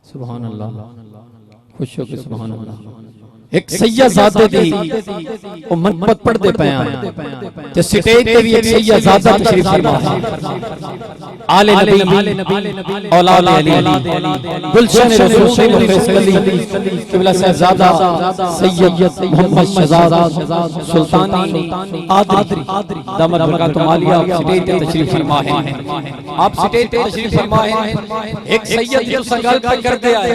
सुभान अल्लाह, खुश हो के सुभान अल्लाह। एक सैयदजादे दी ओ मनपत पढ़दे पया ते स्टेज ते भी एक सैयदजादा तशरीफ फरमा है। आले नबी औलाद अली गुलशन रसूल सल्लल्लाहु किबला साहबजादा सैयद मोहम्मद शहजाद सुल्तानी आदरी दामद बरकातुहु आलिया स्टेज ते तशरीफ फरमा है। आप स्टेज ते तशरीफ फरमा है। एक सैयद जो संगल पे कर दे आए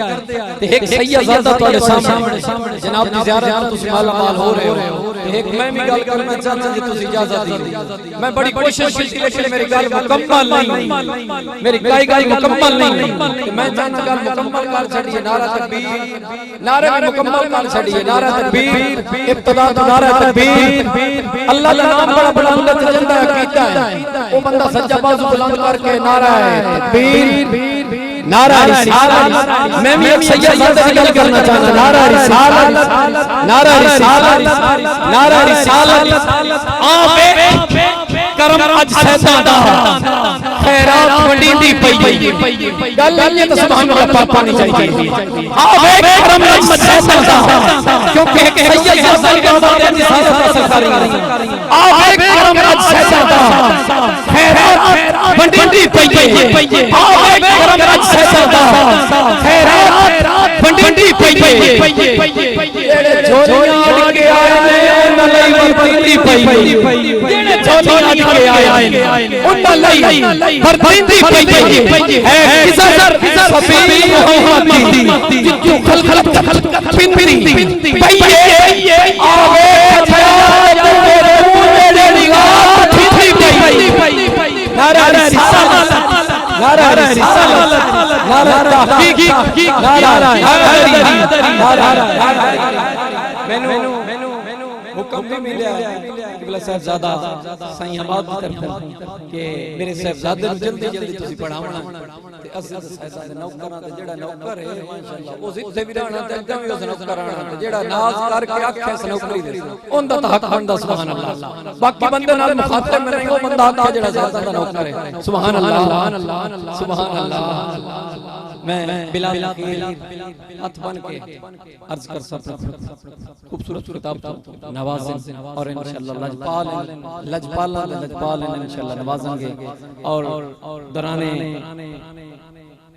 ते एक सैयदजादा तोड़े सामने जनाब दी ज़ियारत तुसी मालामाल हो रहे हो। एक मैं भी गल करना चाहता जी, तुसी इजाजत दी। मैं बड़ी कोशिश की लेकिन मेरी गल मुकम्मल नहीं, मेरी गाई मुकम्मल नहीं। मैं चाहता गल मुकम्मल कर छड़िए। नारा तकबीर, नारे में मुकम्मल कर छड़िए। नारा तकबीर, इब्तिदा तो नारा तकबीर। अल्लाह का नाम बड़ा बुलंद जिंदा कीता है। वो बंदा सच्चा बाजू बुलंद करके नारा है तकबीर, नारा रिसालत। मैं भी एक सैयदजादे से गल करना चाहता। नारा रिसालत, नारा रिसालत, नारा रिसालत। आवे करम अज सैयदा खैरात वंडींदी पई। गल ये तो सुभान अल्लाह पानी चाहिए। आवे करम अज सैयदा, क्योंकि एक सैयदजादा की साथ सरकारी आवे करम अज सैयदा खैरात वंडींदी पई। आवे करम अज सैयदा खैरात वंडींदी पई। जेड़े झोलियां अड़ के आए ने उन्हां लई वरतींदी पई। जेड़े झोलियां अड़ के आए ने उन्हां लई वरतींदी पई। है किसर सफी मोहम्मद दी जितू खलखत पिंदी पई। आवे खयात मेरे मुंडे निगाह थी पई। नारा रिसालत, नारा रिसालत, नारा तहकीक, नारा मैनू हुक्म भी मिला किबला साहबजादा साईं अहमद की तरफ के मेरे साहबजादे नु जल्दी जल्दी तुसी पढ़ावना ते असीं साहबजादे नौकरां ते जेड़ा नौकर है माशाअल्लाह उस जिथे भी रहना ते अग्गा भी उस नौकर आना ते जेड़ा नाज करके आखे स नौकरी दे उनदा तां हक बनदा। सुभान अल्लाह। बाकी बंदे नाल मुखातब में नहीं, वो बंदा आता जेड़ा साहबजादा नौकर है। सुभान अल्लाह, सुभान अल्लाह। मैं बिलाल हाथ बन के अर्ज कर सकता हूं। खूबसूरत किताब नवाज़ें और इंशाअल्लाह लजपाल इंशाअल्लाह नवाजेंगे। और दौराने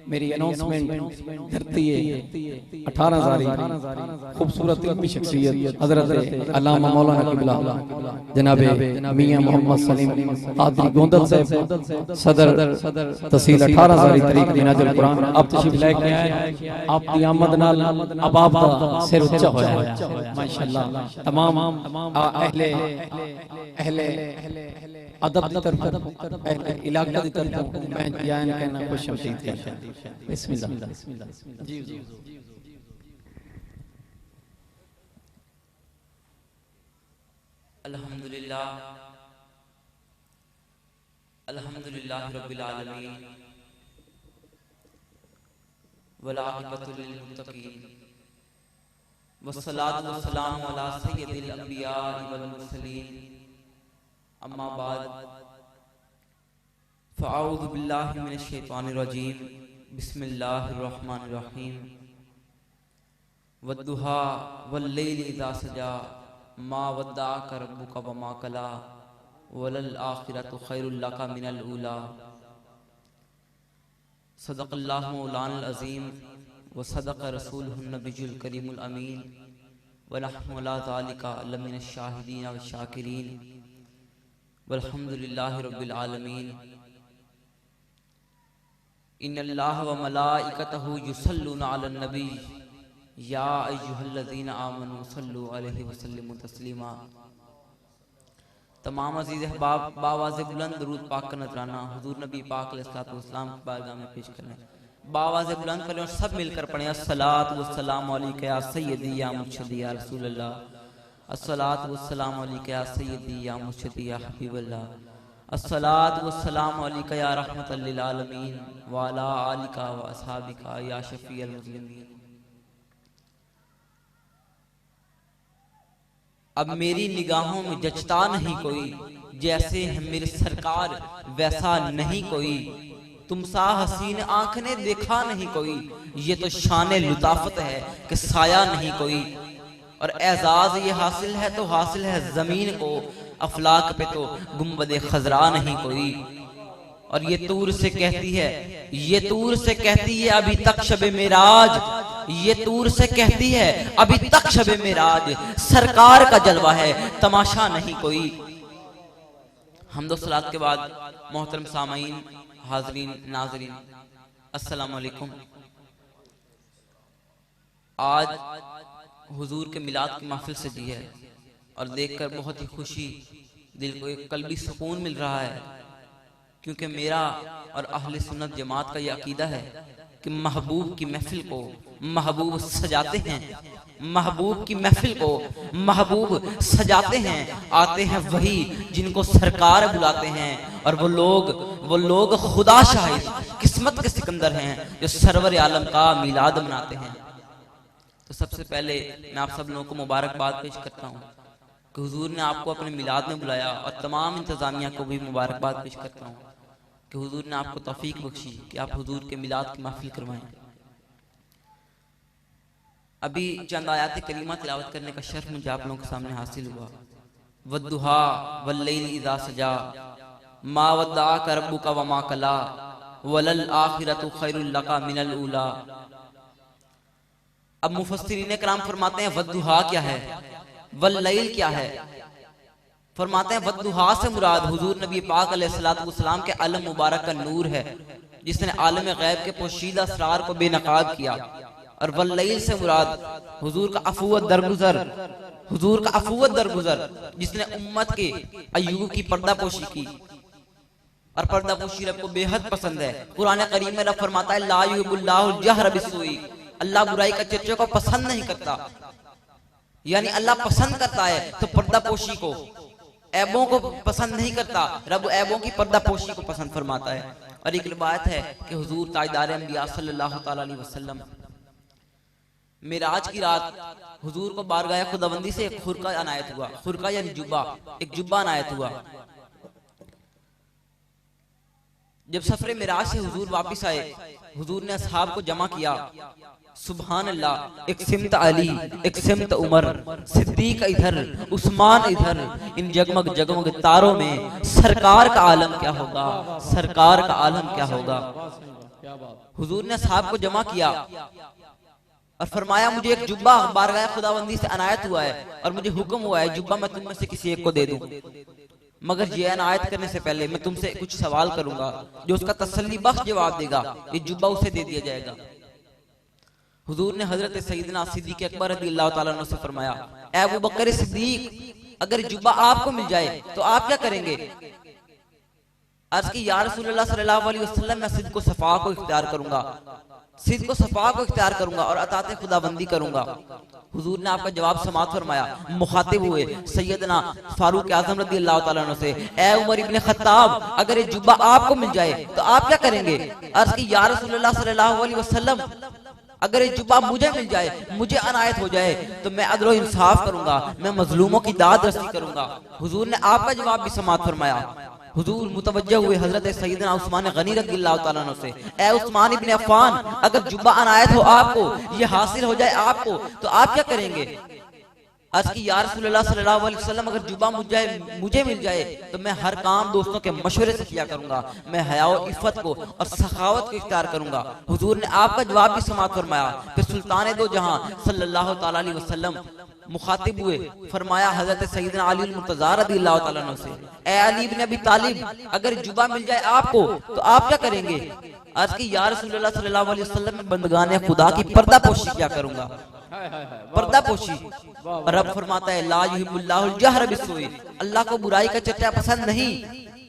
मेरी अनाउंसमेंट करती है 18,000 खूबसूरत इल्मी शख्सियत हजरत अल्लामा मौलाना किबला जनाबे मियां मोहम्मद सलीम आदरी गोंदल साहब सदर तहसील 18,000 तरीक दिनाजुल कुरान आप तशरीफ लेके आए। आपकी आमद नाल अबाब दा सिर उच्चा होया माशाअल्लाह। तमाम अहले अदब दी तरफ इलाका दी तरफ मैं बयान करना खुश आमदीद है। बिस्मिल्लाह जी जी। अल्हम्दुलिल्लाह, अल्हम्दुलिल्लाह रब्बिल आलमीन वल आक़िबतु लिल मुत्तक़ीन वस्सलातु वस्सलामु अला सय्यिदिल अंबिया वल मुरसलीन। अम्मा बाद फ़अऊज़ु बिल्लाहि मिनश शैतानिर रजीम। बिस्मिल्लाहिर रहमानिर रहीम। वद्दुहा वल्लैलि इज़ा सजा मा वद्दअका रब्बुका वमा कला वलल आखिरतु खैरुल लका मिनल ऊला। सदक़ल्लाहु मौलानल अज़ीम व सदक़ रसूलुहुन नबियुल करीमुल अमीन व नहनु अला ज़ालिका लमिनश शाहिदीन व शाकिरीन वल्हम्दुलिल्लाहि रब्बिल आलमीन। इन्नल्लाह व मलाइकतहु युसल्लूना अलन नबी या अय्युहल्लज़ीना आमनू सल्लु अलैहि व सल्लिमू तस्लीमा। तमाम अज़ीज़ अहबाब बावाज़े बुलंद दरूद पाक का नजराना हुजूर नबी पाक अलैहिस्सलातु वस्सलाम की बारगाह में पेश करें। बावाज़े बुलंद पढ़ें और सब मिलकर पढ़ें। अस्सलातु वस्सलामु अलैका या सय्यदी या मुर्शिदी या रसूलल्लाह। अस्सलातु वस्सलामु अलैका या सय्यदी या मुर्शिदी या हबीबल्लाह। अस्सलातु वस्सलामु अलैका या रहमतल लिल आलमीन व अला आलिका व अस्हाबिका या शफीअल मुज़लिमीन। अब मेरी निगाहों में जचता नहीं कोई, जैसे है मेरे सरकार वैसा नहीं कोई। तुम सा हसीन आंख ने देखा नहीं कोई, ये तो शान लुताफत है कि साया नहीं कोई। और एजाज ये हासिल है तो हासिल है जमीन को, अफलाक पे तो गुम्बद खजरा नहीं कोई। और ये तूर से कहती है, ये तूर से कहती है अभी तक शबे मेराज, ये तूर से कहती है अभी तक शबे मेराज, सरकार का जलवा है तमाशा नहीं कोई। हम्दो सलात के बाद मोहतरम सामाईन, हाजरीन, नाजरीन, अस्सलाम वालेकुम। आज हुजूर के मिलाद की महफिल सजी है और देखकर बहुत ही खुशी, दिल को एक कल्बी सुकून मिल रहा है, क्योंकि मेरा और अहले सुन्नत जमात का ये अकीदा है कि महबूब की महफिल को महबूब सजाते हैं, महबूब की महफिल को महबूब सजाते हैं। आते हैं वही जिनको सरकार बुलाते हैं, और वो लोग खुदा शाहिद किस्मत के सिकंदर हैं जो सरवर आलम का मिलाद मनाते हैं। तो सबसे पहले मैं आप सब लोगों को मुबारकबाद पेश करता हूँ कि हुजूर ने आपको अपने मिलाद में बुलाया, और तमाम इंतजामिया को भी मुबारकबाद पेश करता हूँ कि हुजूर ने आपको तौफीक बख्शी कि आप हुजूर के मिलाद की महफिल करवाएं। अभी चंद आयात करीमा तिलावत करने का शर्फ मुझे आप लोगों के सामने हासिल हुआ। वद्दुहा वल्लैल इज़ा सजा, मा वद्दअका रब्बुका वमा कला, वलल आखिरतु खैरुल लका मिनल ऊला। अब मुफस्सिरीन कराम फरमाते हैं वद्दुहा क्या है, वल्लैल क्या है। फरमाते हैं वद्दुहा से मुराद हुजूर नबी पाक अलैहिस्सलातु वस्सलाम के अलम मुबारक का नूर है, जिसने आलम गैब के पोशीदा असरार को बेनकाब किया। और वल्लैल से मुराद हुजूर का अफूवत दरगुजर, हुजूर का अफूवत दरगुजर, जिसने उम्मत के अय्यूब की पर्दापोशी की, और पर्दापोशी रब को बेहद पसंद है। कुरान करीम में रब फरमाता है ला युहिब्बुल्लाहुल जहरा बिस्सूई, अल्लाह बुराई का चर्चे को पसंद नहीं करता, यानी अल्लाह पसंद करता है तो पर्दापोशी को, ऐबों को पसंद नहीं करता, रब ऐबों की पर्दापोशी को पसंद फरमाता है। और एक रिवायत है कि हुजूर ताजदार अंबिया सल्लल्लाहु तआला अलैहि वसल्लम मेराज की रात हुजूर को बारगाह खुदाबंदी से एक खुरका अनायत हुआ, खुरका यानी जुब्बा, एक जुब्बा अनायत हुआ। जब सफरे मेराज से हुजूर वापस आए, हुजूर ने असहाब को जमा किया। सुभान अल्लाह, एक सिमत अली, एक सिमत उमर, सिद्दीक इधर, उस्मान इधर, इन जगमग जगमग तारों में सरकार का आलम क्या होगा, सरकार का आलम क्या होगा। हुजूर ने असहाब को जमा किया और फरमाया मुझे एक जुब्बा बारगाह खुदाबंदी से अनायत हुआ है, और मुझे हुक्म हुआ है जुब्बा मैं तुम में से किसी एक को दे दूं, मगर ये अनायत करने से पहले मैं तुमसे कुछ सवाल करूंगा, जो उसका तसल्ली बख्श जवाब देगा ये जुब्बा उसे दे दिया जाएगा। हुजूर ने हजरत सैयदना सिद्दीक अकबर रज़ियल्लाहु ताला अन्हु से फरमाया, ऐ अबू बकर सिद्दीक, अगर जुब्बा आपको मिल जाए तो आप क्या करेंगे। अर्ज़ की या रसूलल्लाह सल्लल्लाहु अलैहि वसल्लम, मैं सिद्क को सफा को इख्तियार करूंगा, सिद्क को सफा को इख्तियार करूंगा और अताते खुदाबंदी करूंगा। हुजूर ने आपका जवाब समात फरमाया, मुखातिब हुए सैयदना फारूक आजम रज़ियल्लाहु ताला अन्हु से, ऐ उमर इब्ने खत्ताब, अगर ये जुब्बा आपको मिल जाए तो आप क्या करेंगे। अर्ज़ की या रसूलल्लाह सल्लल्लाहु अलैहि वसल्लम, अगर ये जुब्बा मुझे मिल जाए, मुझे अनायत हो जाए, तो मैं अदल और इंसाफ करूंगा, मैं मजलूमों की दाद रसी करूंगा। हुजूर ने आपका जवाब भी समात फरमाया। हुजूर मुतवज्जह हुए हजरत सैयदना उस्मान गनी रज़ियल्लाहु ताला अन्हु से, ऐ उस्मान इब्ने अफ़्फ़ान, अगर जुब्बा अनायत हो आपको, ये हासिल हो जाए आपको, तो आप क्या करेंगे। अर्ज़ की या रसूलल्लाह सल्लल्लाहु अलैहि वसल्लम, अगर जुब्बा मुझे मिल जाए तो मैं हर काम दोस्तों के मशवरे से किया करूंगा, मैं हया और इफ़्फ़त को और सखावत को इख्तियार करूंगा। हुजूर ने आपका जवाब भी समात फरमाया। फिर सुल्तान दो जहां सल्लल्लाहु ताला अलैहि वसल्लम मुखातिब हुए, फरमाया हजरत सैयदना अली मुर्तज़ा रज़ियल्लाहु ताला अन्हु से, ऐ अली इब्ने अबी तालिब, अगर जुब्बा मिल जाए आपको तो आप क्या करेंगे। अर्ज़ की या रसूलल्लाह सल्लल्लाहु अलैहि वसल्लम, मैं बंदगाने खुदा की पर्दापोशी क्या करूंगा, पर्दापोशी। रब फरमाता है ला युहिब्बुल्लाहुल जहरा बिस्सूई, अल्लाह को बुराई का चर्चा पसंद नहीं।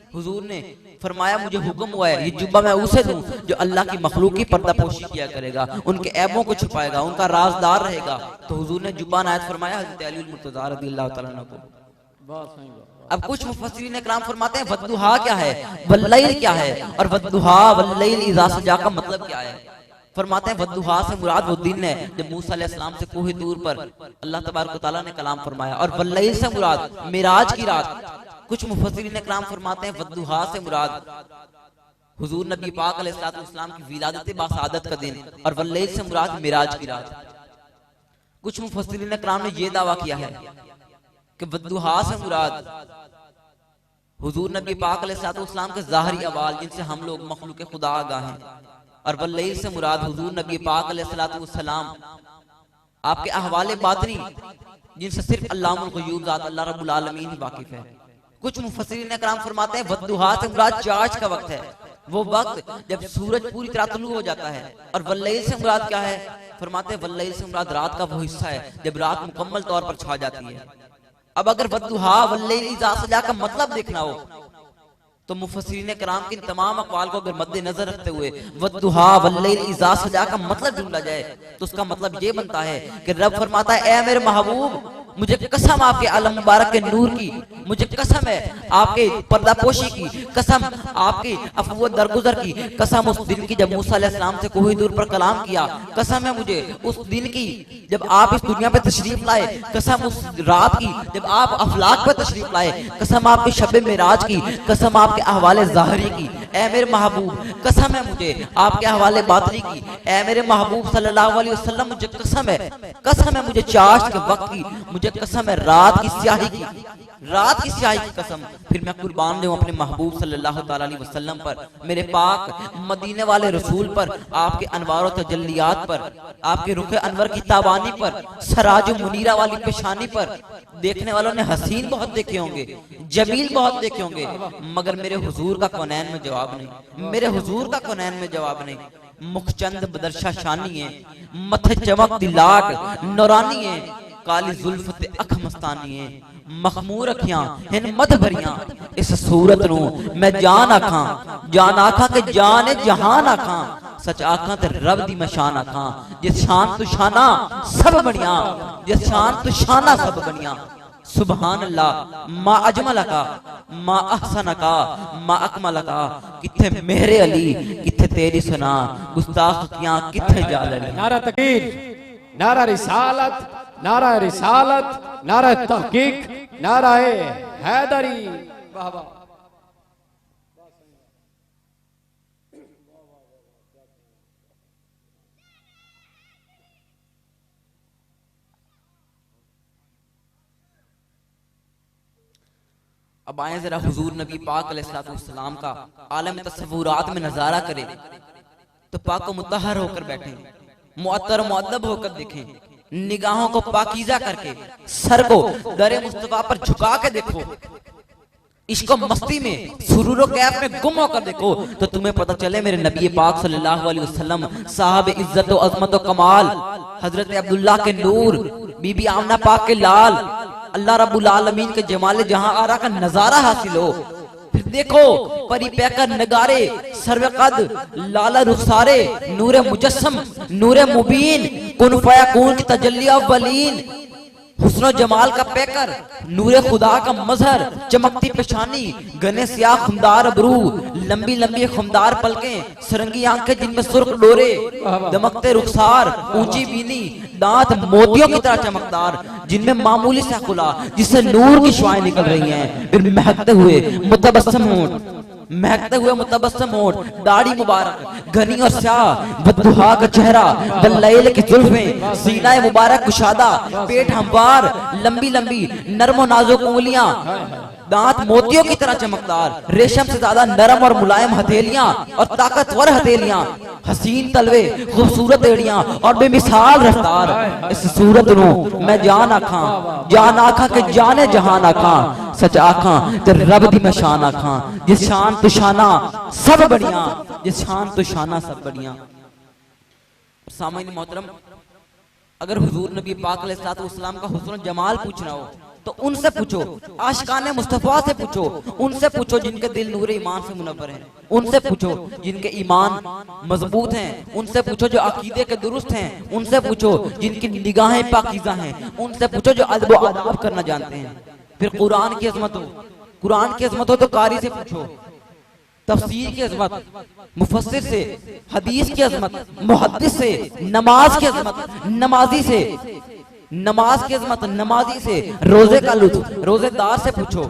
हुजूर ने फरमाया मुझे हुक्म हुआ है ये जुब्बा मैं उसे दूं जो अल्लाह की मखलूक की पर्दापोशी किया करेगा, उनके ऐबों को छुपाएगा, उनका राजदार रहेगा। तो हुजूर ने जुब्बा नायत फरमाया हज़रत अली मुर्तज़ा रज़ियल्लाहु ताला अन्हु को। अब कुछ मुफस्सिरीन इकराम फरमाते हैं वद्दुहा क्या है, वल्लैल क्या है, और वद्दुहा वल्लैल इज़ा सजा का मतलब क्या है। फरमाते हैं वद्दुहा से मुराद वो दिन है जब मूसा अलैहिस्सलाम से कोहे दूर पर अल्लाह तबारक व तआला ने कलाम फरमाया, और वल्लैल से मुराद मिराज की रात। कुछ मुफस्सिरीन इकराम फरमाते हैं वद्दुहा से मुराद हुजूर नबी पाक अलैहिस्सलाम की विलादत बासादत का दिन और वल्लैल से मुराद मिराज की रात। कुछ मुफस्सिरीन इकराम ने यह दावा किया है कि वद्दुहा से मुराद हुजूर नबी पाक अलैहिस्सलाम के ज़ाहरी अवाल जिनसे हम लोग मखलूक खुदा आगाह हैं, और वल्लैल से मुराद हुजूर नबी पाक अलैहिस्सलाम आपके अहवाले बातिनी जिनसे सिर्फ अल्लाहुल ग़यूब ज़ात अल्लाह रब्बुल आलमीन ही वाकिफ है। कुछ मुफस्सिरीन इकराम फरमाते हैं वद्दुहा से मुराद चाश का वक्त है, वो वक्त जब सूरज पूरी तरह तुलू हो जाता है। और वल्लैल से मुराद क्या है? फरमाते हैं वल्लैल से मुराद रात का वो हिस्सा है जब रात मुकम्मल तौर पर छा जाती है। अब अगर वद्दुहा वल्लैल इज़ा सजा का मतलब देखना हो तो मुफस्सिरीन किराम के तमाम अक़वाल को अगर मद्देनजर रखते हुए वद्दुहा वल्लैल इज़ा सजा का मतलब ढूंढा जाए तो उसका मतलब ये बनता है कि रब फरमाता है ऐ मेरे महबूब, मुझे कसम आपके आलम मुबारक के नूर की, मुझे कसम है आपके पर्दापोशी की, कसम आपके अफ़्व दरगुजर की, कसम उस दिन की जब मूसा अलैहिस्सलाम से कोई दूर पर कलाम किया, कसम है मुझे उस दिन की जब आप इस दुनिया पे तशरीफ लाए, कसम उस रात की जब आप अफलाक पे तशरीफ लाए, कसम आपके शब मेराज की, कसम आपके अहवाले ज़ाहरी की। ऐ मेरे महबूब, कसम है मुझे आपके अहवाले बातिनी की। ऐ मेरे महबूब सल्लल्लाहु अलैहि वसल्लम, मुझे कसम है मुझे चाश के वक्त की, मुझे कसम है रात की स्याही की, रात की स्याही की कसम। फिर मैं कुर्बान दूं अपने महबूब सल्लल्लाहु ताला अलैहि वसल्लम पर, मेरे पाक मदीने वाले रसूल पर, आपके अनवार और तजल्लियात पर, आपके रुख अनवर की ताबानी पर, सराज मुनीरा वाली पेशानी पर। देखने वालों ने हसीन बहुत देखे होंगे, जमील बहुत देखे होंगे, मगर मेरे हुजूर का कौनैन में जवाब नहीं, मेरे हुजूर का कौनैन में जवाब नहीं। मुखचंद बदरशा शानी है, मथे चमक दिलाट नौरानी है, काली जुल्फ ते अख मस्तानी है, मखमूर अखियां हिन मद भरियां, इस सूरत नू मैं जान आखां के जान जहान आखां, सच आखां ते रब दी मैं शान आखां, जिस शान तू शाना सब बनिया, जिस शान तू शाना सब बनिया। सुभान अल्लाह मा अजमल का मा अहसन का मा अकमल का, किथे मेरे अली किथे तेरी सना, गुस्ताख कियां किथे जालनी। नारा तकबीर, नारा रिसालत, नारा रिसालत, नारा तहकीक, नारा हैदरी। वाह वाह। अब आए जरा हुजूर नबी पाक अलैहिस्सलाम का आलम तस्वुरात में नजारा करें तो पाक मुतहर होकर बैठे, मुअत्तर मुअद्दब होकर देखें, निगाहों को पाकीज़ा करके सर को दरे मुस्तफा पर झुका के देखो, इसको मस्ती में सुरूर कैफ में गुम होकर देखो तो तुम्हें पता चले मेरे नबी पाक सल्लल्लाहु अलैहि वसल्लम साहब इज्जत व अजमत व कमाल, हजरत अब्दुल्लाह के नूर, बीबी आमना पाक के लाल, अल्लाह रब्बुल आलमीन के जमाले जहां आरा का नजारा हासिल हो। फिर देखो परी पैकर नगारे, सर्वकद लाला रुखसारे, नूरे मुजस्सम, नूरे मुबीन, कुन फयकून की तजल्ली अव्वलीन, हुस्न जमाल का पैकर, नूरे खुदा का मजहर, चमकती पेशानी, गने सियाह खुमदार अबरू, लंबी लंबी खुमदार पलकें, सरंगी आंखें जिनमें सुर्ख डोरे, दमकते रुखसार, ऊंची बीनी, दांत मोतियों की तरह चमकदार, जिनमें मामूली सा खुला जिससे नूर की शुआएं निकल रही हैं। फिर महकते हुए मुतबस्सम होंठ, महकते हुए मुतबस्सम होंठ, दाढ़ी मुबारक घनी और स्याह, बद्दुहा का चेहरा, वल्लैल की जुल्फें, सीना मुबारक कुशादा, पेट हमवार, लंबी लंबी नरम और नाजुक उंगलियां, दांत मोतियों की तरह चमकदार, रेशम से ज्यादा नरम और मुलायम हथेलियां और ताकतवर हथेलियां, हसीन तलवे, खूबसूरत एड़ियां और बेमिसाल रफ्तार। इस सूरत नू मैं जान आखां के जाने जहान आखां, सच आखां ते रब दी मैं शान आखां, जिस शान तू शाना सब बढ़िया, जिस शान तू शाना सब बढ़िया। सामान्य मोहतरम, अगर हुजूर नबी पाक अलैहिस्सलाम का हुस्न जमाल पूछना हो तो उनसे पूछो, आशिकाने मुस्तफा से पूछो, उनसे पूछो जिनके दिल नूर ईमान से मुनव्वर हैं, उनसे पूछो जिनके ईमान मजबूत हैं, उनसे पूछो जो अकीदे के दुरुस्त हैं, उनसे पूछो जिनकी निगाहें पाकीज़ा हैं, उनसे पूछो जो अदब व आदाब करना जानते हैं। फिर कुरान की अजमत हो तो कारी से पूछो, तफसीर की अजमत, मुफस्सिर से, हदीस की अजमत, मुहद्दिस से, नमाज की अजमत, नमाजी से, नमाज की अजमत नमाजी से, रोजे का लुत्फ रोजेदार से पूछो,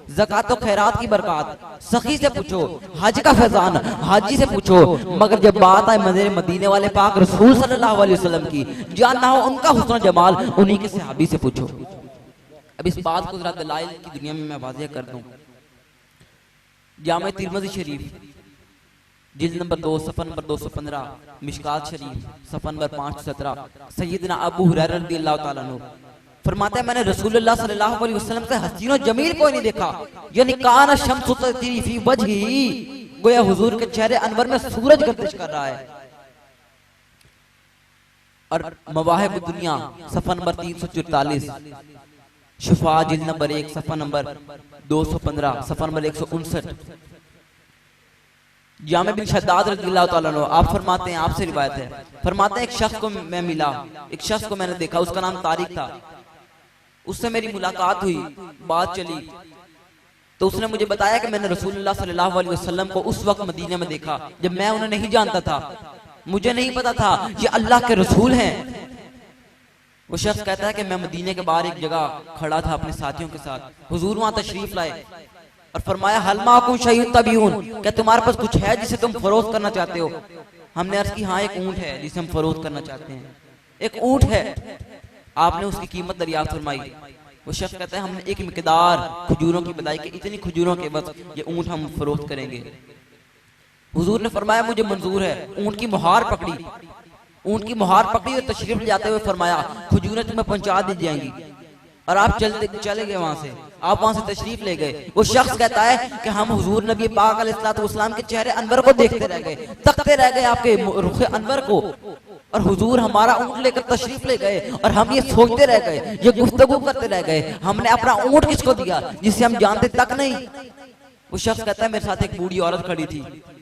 ज़कात और खैरात की बरकत, सखी से पूछो, हज का फैजान हाजी से पूछो, मगर जब बात आए मदीने वाले पाक रसूल सल्लल्लाहु अलैहि वसल्लम की, जानना हो उनका हुस्न जमाल, उन्हीं के सहाबी से पूछो। अब इस बात को जरा दलाइल की दुनिया में मैं वाज़ेह कर दूं। जामे तिरमिज़ी शरीफ जिल्द नंबर 2 सफ़ा नंबर 215, मिशकात शरीफ सफ़ा नंबर 517, सैयदना अबू हुरैरा रज़ियल्लाहु ताला अन्हु फरमाते हैं मैंने रसूलुल्लाह सल्लल्लाहु अलैहि वसल्लम से हसीनो जमील कोई नहीं देखा, यानी काना शम्सु तज़री फी वजही, गोया हुजूर के चेहरे अनवर में सूरज गर्दिश कर रहा है। और मवाहिब दुनिया सफ़ा नंबर 344, शिफा जिल्द नंबर 1 सफ़ा नंबर 215, सफ़ा नंबर 159, जामे बिन शद्दाद रज़ियल्लाहु ताला अन्हु आप फरमाते हैं, आपसे रिवायत है, फरमाते हैं एक शख्स को मैं मिला, एक शख्स को मैंने देखा, उसका नाम तारिक था, उससे मेरी मुलाकात हुई, बात चली, तो उसने मुझे बताया कि मैंने रसूलुल्लाह सल्लल्लाहु अलैहि वसल्लम को उस वक्त मदीने में देखा जब मैं उन्हें नहीं जानता था, मुझे नहीं पता था ये अल्लाह के रसूल हैं। वो शख्स कहता है कि मैं मदीने के बाहर एक जगह खड़ा था अपने साथियों के साथ, हुजूर वहां तशरीफ लाए और फरमाया हल माकुम शैउन तबीउन, क्या तुम्हारे पास कुछ है जिसे तुम फरोख्त करना चाहते हो? हमने अर्ज की हाँ एक ऊंट है जिसे हम फरोख्त करना चाहते हैं, एक ऊंट है। आपने उसकी कीमत दरियाफ्त फरमाई। वो शख्स कहता है हमने एक मिकदार खजूरों की बताई कि इतनी खजूरों के बस ये ऊंट हम फरोख्त करेंगे। हुजूर ने फरमाया मुझे मंजूर है। ऊंट की मुहार पकड़ी, ऊंट की मुहार पकड़ी और तशरीफ जाते हुए फरमाया खजूरें तुम्हें पहुंचा दी जाएंगी। और आप चले गए वहां से, आप वहां से तशरीफ ले गए। वो शख्स कहता है कि हम हुजूर नबी पाक अलैहिस्सलाम के चेहरे अनवर को देखते रह गए, तकते रह गए आपके रुख अनवर को, और हुजूर हमारा ऊंट लेकर तशरीफ ले गए और हम ये सोचते रह गए, ये गुफ्तगू करते रह गए, हमने अपना ऊंट किसको दिया जिसे हम जानते तक नहीं। वो शख्स कहता है मेरे साथ एक बूढ़ी औरत खड़ी थी,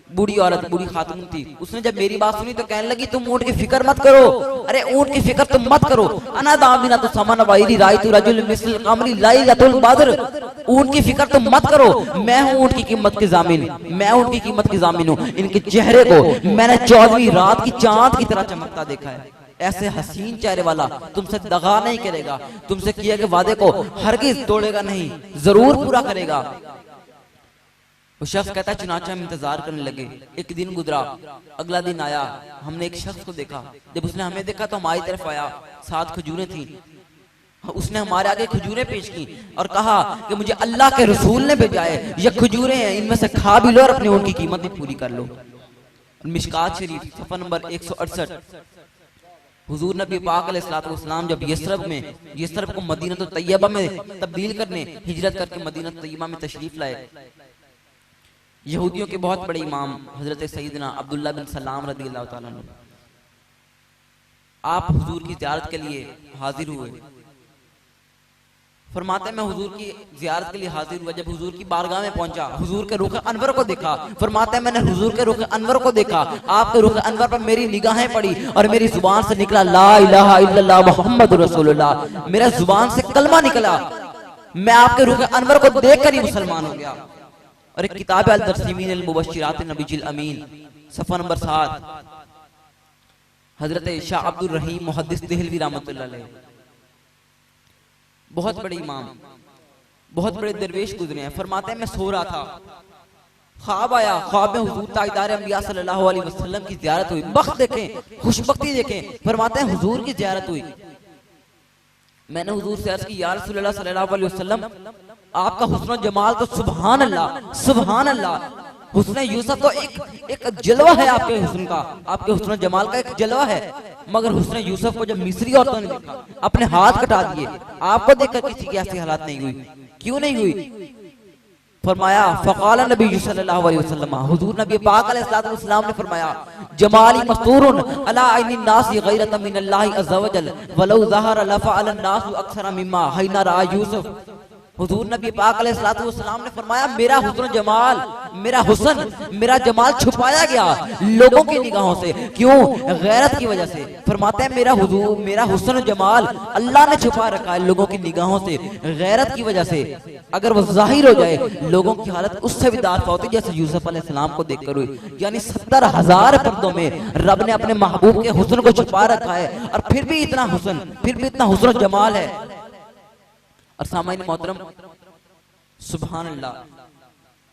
बूढ़ी औरत, बूढ़ी खातून थी। उसने जब मेरी बात सुनी तो कहने लगी तुम ऊंट की फिक्र मत करो। अरे ऊंट की फिक्र तुम मत करो, अना दामिना तो समन वाइरी रायतु रजुल मिसल कमरी लैलतुल बद्र। ऊंट की फिक्र तुम मत करो, मैं हूं ऊंट की कीमत की जामिन, मैं ऊंट की कीमत की जामिन हूं। इनके चेहरे को मैंने 14वीं रात की चांद की तरह चमकता देखा है। ऐसे हसीन चेहरे वाला तुमसे दगा नहीं करेगा, तुमसे किए गए वादे को हरगिज तोड़ेगा नहीं, जरूर पूरा करेगा। वो शख्स कहता है चुनाचा हम इंतजार करने लगे। एक दिन गुजरा, अगला दिन आया, हमने एक शख्स को देखा। जब उसने हमें देखा तो हमारी तरफ आया, 7 खजूरें थी। उसने हमारे आगे खजूरें पेश की और कहा कि मुझे अल्लाह के रसूल ने भेजा है, ये खजूरें हैं, इनमें से खा भी लो और अपनी उनकी कीमत भी पूरी कर लो। मिशकात शरीफ सफ़ा नंबर 168, हुजूर नबी पाक अलैहिस्सलाम जब यस्रब को मदीना तो तैयबा में तब्दील करने हिजरत करके मदीना तैयबा में तशरीफ लाए, यहूदियों के बहुत बड़े इमाम हजरत सैयदना अब्दुल्ला बिन सलाम रज़ियल्लाहु ताला अन्हु आप हुजूर की ज़ियारत के लिए हाजिर हुए। फरमाते मैं हुजूर की ज़ियारत के लिए हाजिर हुआ। जब हुजूर की बारगाह में पहुंचा, हुजूर के रुख अनवर को देखा। फरमाते मैंने हुजूर के रुख अनवर को देखा, आपके रुख अनवर पर मेरी निगाहें पड़ी और मेरी जुबान से निकला ला इलाहा इल्लल्लाह मुहम्मदुर रसूलुल्लाह। मेरा जुबान से कलमा निकला, मैं आपके रुख अनवर को देखकर ही मुसलमान हो गया। और एक किताब अल तरसीमीन अल मुबश्शिरात नबीजिल अमीन सफ़ा नंबर 7, हजरत शाह अब्दुल रहीम मुहद्दिस देहलवी रहमतुल्लाह अलैह, बहुत बड़े इमाम, बहुत बड़े दरवेश गुजरे हैं। फरमाते हैं मैं सो रहा था, ख्वाब आया, ख्वाब में हुजूर ताजदार अंबिया सल्लल्लाहु अलैहि वसल्लम की ज़ियारत हुई। बख्त देखें, खुशबख्ती देखें। फरमाते हैं हुजूर की ज़ियारत हुई। मैंने हुजूर से अर्ज़ की या रसूलल्लाह सल्लल्लाहु अलैहि वसल्लम आपका हुस्न जमाल तो सुभान अल्लाह, सुभान अल्लाह। हुस्न यूसुफ तो एक जलवा है आपके हुस्न का, आपके हुस्न जमाल का एक जलवा है। मगर हुस्न यूसुफ को जब मिस्री औरतों ने देखा, अपने हाथ कटा दिए। आपको देखकर किसी की ऐसी हालत नहीं हुई, क्यों नहीं हुई? फरमाया फ़क़ाल नबी सल्लल्लाहु अलैहि वसल्लम, हुजूर नबी पाक अलैहिस्सलाम ने फरमाया जमाली मस्तूरुन अला आइनिन नासी गैरतम मिनल्लाहि अज़्ज़ा वजल वलौ ज़हरा लफ़अल अन्नासु अक्सरा मिम्मा हैना रा यूसुफ। हुजूर नबी पाक अलैहिस्सलाम ने फरमाया मेरा हुस्न जमाल, मेरा हुस्न, मेरा जमाल छुपाया गया लोगों की निगाहों से। क्यों? गैरत की वजह से। फरमाते हैं मेरा हुस्न जमाल अल्लाह ने छुपा रखा है लोगों की निगाहों से, गैरत की वजह से। अगर वो जाहिर हो जाए, लोगों की हालत उससे भी दाफा होती जैसे यूसुफ अलैहिस्सलाम को देखकर हुई। यानी 70,000 पर्दों में रब ने अपने महबूब के हुस्न को छुपा रखा है, और फिर भी इतना हुस्न, फिर भी इतना हुस्न जमाल है। और सामाइन मोहतरम, सुभान अल्लाह।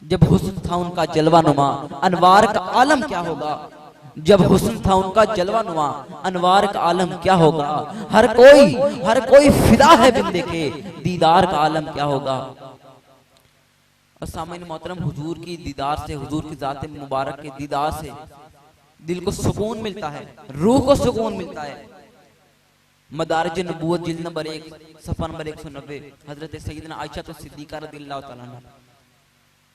जब हुस्न था उनका जलवा नुमा, अनवार का आलम क्या होगा। जब हुस्न था उनका जलवा नुमा, अनवार का आलम क्या होगा। हर कोई फिदा है बिन देखे, दीदार का आलम क्या होगा। और सामान्य मोहतरम, हुजूर की दीदार से, हुजूर की जात मुबारक के दीदार से दिल को सुकून मिलता है, रूह को सुकून मिलता है। मदारिज नबूवत जिल्द नंबर 1 सफ़ा नंबर 190 हजरत सैयदना आयशा तो सिद्दीक़ा रज़ियल्लाहु तआला अन्हा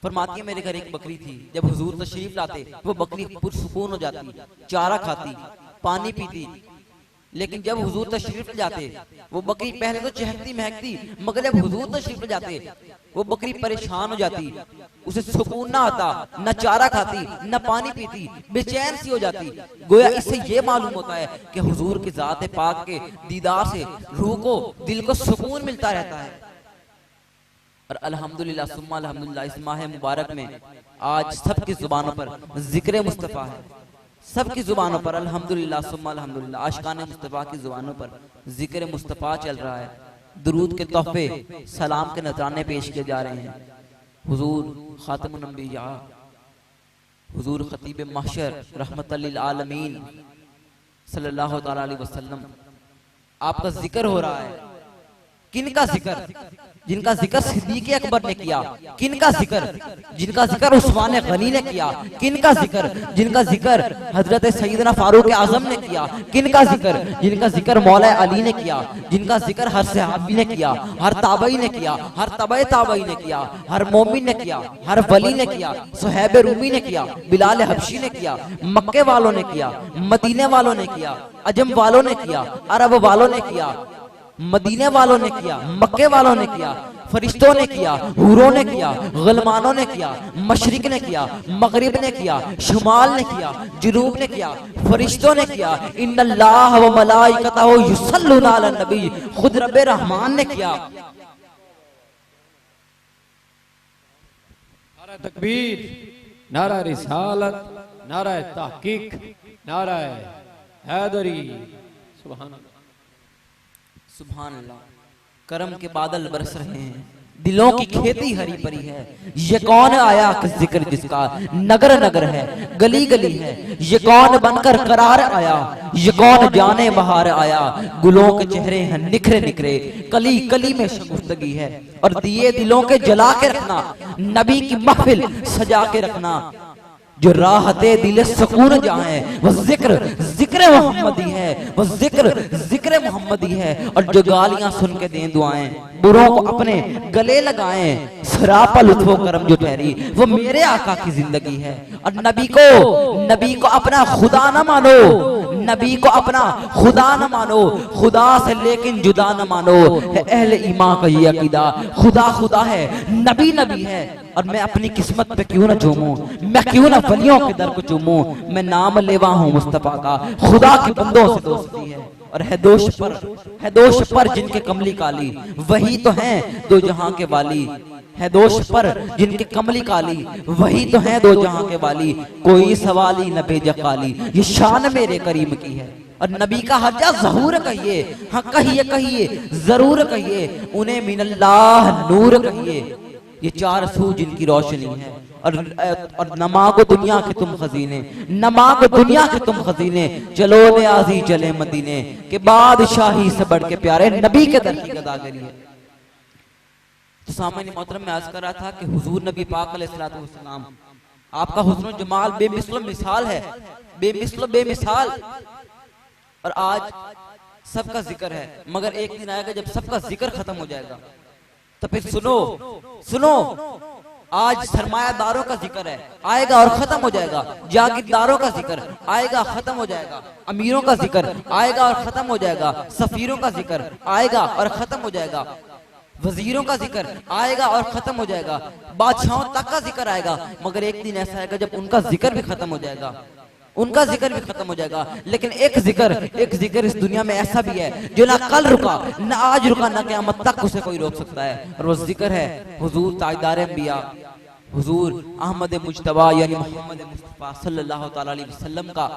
फरमाती है, मेरे घर एक बकरी थी, जब हुजूर तशरीफ लाते वो बकरी पुरसुकून हो जाती, चारा खाती, पानी पीती। लेकिन जब हुजूर तशरीफ जाते वो बकरी पहले तो चहकती महकती, मगर जब हुजूर तशरीफ जाते वो बकरी परेशान हो जाती, उसे सुकून ना आता, न चारा खाती न पानी पीती, बेचैन सी हो जाती। गोया इससे ये मालूम होता है कि हुजूर की जात पाक के दीदार से रूह को, दिल को सुकून मिलता रहता है। और अल्हम्दुलिल्लाह सुम्मा अल्हम्दुलिल्लाह, इस माह मुबारक में आज सबकी जुबानों पर जिक्र मुस्तफ़ा है, सबकी जुबानों पर अल्हम्दुलिल्लाह सुम्मा अल्हम्दुलिल्लाह, आशिकाने मुस्तफ़ा की जुबानों पर जिक्र मुस्तफ़ा चल रहा है। दुरूद के तोहफे, सलाम के नजराने पेश किए जा रहे हैं। हुजूर खातमुन अंबिया, हुजूर खतीब महशर रहमतल लिल आलमीन सल्लल्लाहु तआला अलैहि वसल्लम, आपका जिक्र हो रहा है। किनका जिक्र? जिनका जिक्र सिद्दीक़ अकबर ने किया। किनका जिक्र? जिनका जिक्र उस्मान गनी ने किया। किनका जिक्र? जिनका जिक्र हजरत सैयदना फारूक आजम ने किया। किनका जिक्र? जिनका जिक्र मौला अली ने किया। जिनका जिक्र हर सहाबी ने किया, हर ताबई ने किया, हर तबे ताबई ने किया, हर मोमिन ने किया, हर वली ने किया, सुहैब रूमी ने किया, बिलाल हबशी ने किया, मक्के वालों ने किया, मदीने वालों ने किया, अजम वालों ने किया, अरब वालों ने किया, मदीने वालों ने किया, मक्के वालों ने किया, फरिश्तों ने किया, हूरों ने किया, गुलमानों ने किया, मशरिक ने किया, मगरिब ने किया, शुमाल ने किया, जुनूब ने किया, फरिश्तों ने किया। इन्नल्लाह व मलाइकतहु युसल्लूना अलन नबी, खुद रब्बे रहमान ने किया। नारा तकबीर, नारा रिसालत, नारा तहकीक, नारा हैदरी। सुभान अल्लाह, सुभान अल्लाह। करम के बादल बरस रहे हैं, दिलों की खेती हरी भरी है। ये कौन आया कि जिक्र जिसका नगर नगर है, गली गली है। ये कौन बनकर करार आया, ये कौन जाने बहार आया। गुलों के चेहरे हैं निखरे निखरे, कली कली में शगुफ्तगी है। और दिए दिलों के जला के रखना, नबी की महफिल सजा के रखना। जो राहते दिल सुकून जाए वो जिक्र जिक्र मोहम्मदी है, वो जिक्र जिक्र मोहम्मदी है। और जो गालियां सुन के दें दुआएं, बुरों को अपने गले लगाएं, सरापा लुत्फो करम जो ठहरी वो मेरे आका की जिंदगी है। और नबी को अपना खुदा न मानो, नबी को अपना खुदा न मानो, खुदा से लेकिन जुदा न मानो। है अहले ईमान का ये अकीदा, खुदा खुदा है, नबी नबी है। और मैं अपनी किस्मत पे क्यों ना झूमूं, मैं क्यों ना वलियों के दर को चूमूं। मैं नाम लेवा हूँ मुस्तफा का, खुदा के बंदों से दोस्ती है। और है दोष पर जिनके कमली काली, वही तो हैं दो जहां के वाली। है दोष पर जिनके कमली काली, वही तो हैं दो जहां के वाली। कोई सवाली न भेजा काली, ये शान मेरे करीम की है। और नबी का हजा जहूर कहिए, हाँ कहिए कहिए जरूर कहिए। उन्हें मिनल्लाह नूर कहिए, ये चार सू जिनकी रोशनी है। और नमागो दुनिया के तुम खजीने, नमागो दुनिया के तुम खजीने। चलो न्याजी चले मदीने, के बादशाही से बढ़ के प्यारे नबी के दर की गदागरी है। तो सामान्य मोहतरम में आज कर रहा था कि हुजूर नबी पाक अलैहिस्सलातु वस्सलाम, आपका हुस्न जमाल बेमिसल मिसाल है, बेमिसल बेमिसाल। और आज सबका जिक्र है, मगर एक दिन आएगा जब सबका जिक्र खत्म हो जाएगा। तो फिर सुनो, आज सरमायादारों का जिक्र है, आएगा और खत्म हो जाएगा। जागीरदारों का जिक्र आएगा, खत्म हो जाएगा। अमीरों का जिक्र आएगा और खत्म हो जाएगा। सफीरों का जिक्र आएगा और खत्म हो जाएगा। वजीरों का जिक्र आएगा और खत्म हो जाएगा। बादशाहों तक का जिक्र आएगा, मगर एक दिन ऐसा आएगा जब उनका जिक्र भी खत्म हो जाएगा, उनका जिक्र भी खत्म हो जाएगा। लेकिन एक जिक्र इस दुनिया में ऐसा भी है जो ना कल रुका, ना आज रुका, ना क़यामत तक उसे कोई रोक सकता है। और वो जिक्र है हुजूर ताजदार अंबिया, हुजूर अहमद मुज्तबा यानी मोहम्मद मुस्तफा सल्लल्लाहु तआला अलैहि वसल्लम का।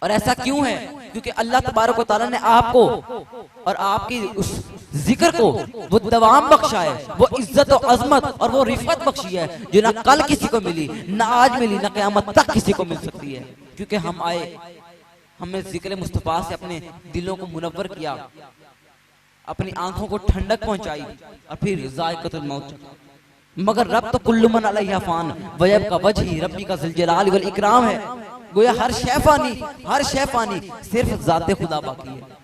और ऐसा क्यों है? क्योंकि अल्लाह तबारक व तआला ने आपको और आपकी उस जिक्र को वो दवाम बख्शा है, वो इज्जत और अजमत और वो रिफत बख्शी है जो ना कल किसी को मिली, ना आज मिली, ना क़यामत तक किसी को मिल सकती है। क्योंकि हम आए, हमने जिक्र मुस्तफा से अपने दिलों को मुनव्वर किया, अपनी आंखों को ठंडक पहुंचाई और फिर ज़ायक़तुल मौत। मगर रब तो कुल्लु मन अलैहा फ़ान वयब का वजही रब्बी का ज़िल जलाल वल इकराम है। गोया हर शै फानी, हर शै फानी, सिर्फ ज़ाते खुदा बाकी है।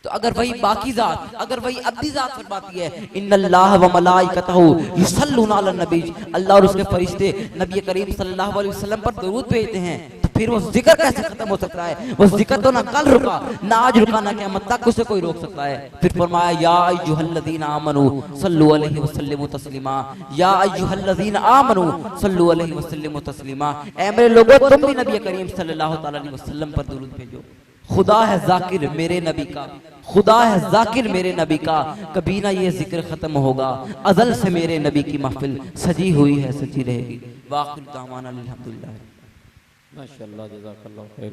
तो अगर वही बाकी जात, अगर वही अब्दी जात फरमाती है इन्नल्लाह व मलाइकतहु युसल्लूना अलन नबी, अल्लाह और उसके फरिश्ते नबी करीम सल्लल्लाहु अलैहि वसल्लम पर दरूद भेजते हैं, तो फिर वो जिक्र कैसे खत्म हो सकता है? वो जिक्र तो ना कल रुका, ना आज रुका, ना क़यामत तक उसे कोई रोक सकता है। फिर फरमाया या अय्युहल्लज़ीना आमनू सल्लु अलैहि वसल्लिमु तस्लीमा, या अय्युहल्लज़ीना आमनू सल्लु अलैहि वसल्लिमु तस्लीमा। ऐ मेरे लोगों, तुम भी नबी करीम सल्लल्लाहु तआला अलैहि वसल्लम पर दरूद भेजो। खुदा है जाकिर मेरे नबी का, खुदा है जाकिर मेरे नबी का, कभी ना ये जिक्र खत्म होगा, अज़ल से मेरे नबी की महफिल सजी हुई है, सजी रहेगी। वाखिर दावाना अल्हम्दुलिल्लाह। माशाअल्लाह, जज़ाकल्लाह खैर।